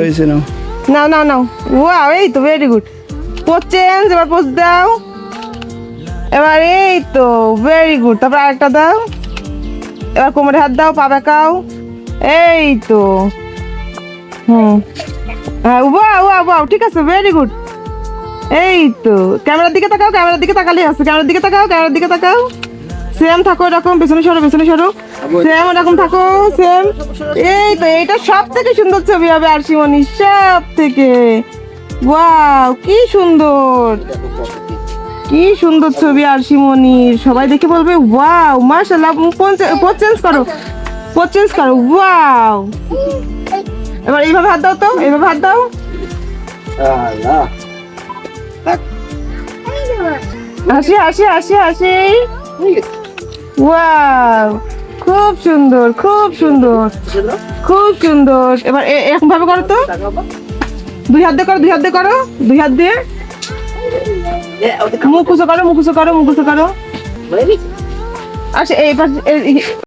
হয়েছে নাও। নাও নাও নাও, ওয়াও, এই তো ভেরি গুড। পোজ চেঞ্জ, এবার পোজ দাও, এবার এই তো ভেরি গুড। তারপর আরেকটা দাও, এবার কোমরে হাত দাও, পা বেঁকাও, এই তো। হ্যাঁ, ওয়াও ওয়াও ওয়াও, ঠিক আছে, ভেরি গুড। এই তো, ক্যামেরার দিকে তাকাও, ক্যামেরার দিকে তাকালেই আছে, ক্যামেরার দিকে তাকাও, ক্যামেরার দিকে তাকাও। সেম থাকো এরকম, পেছনে সরো, পেছনে সরো, সেম এরকম থাকো, সেম। এই তো, এইটা সব থেকে সুন্দর ছবি হবে আরশিমনি, সব থেকে। ওয়াও, কি সুন্দর, কি সুন্দর ছবি আরশিমনির। সবাই দেখে বলবে ওয়াও, মাশাআল্লাহ। পোজ চেঞ্জ করো, পোজ চেঞ্জ করো, ওয়াও। এবার এইভাবে হাত দাও তো, এইভাবে হাত দাও। আল্লাহ, হাসি হাসি হাসি হাসি, ওয়াও, খুব সুন্দর, খুব সুন্দর, খুব সুন্দর। এবার এরকম ভাবে করো তো, দুই হাত দিয়ে করো, দুই হাত দিয়ে করো, দুই হাত দিয়ে মুখ উঁচু করো, মুখ উঁচু করো, মুখ উঁচু করো। আচ্ছা, এই পাশে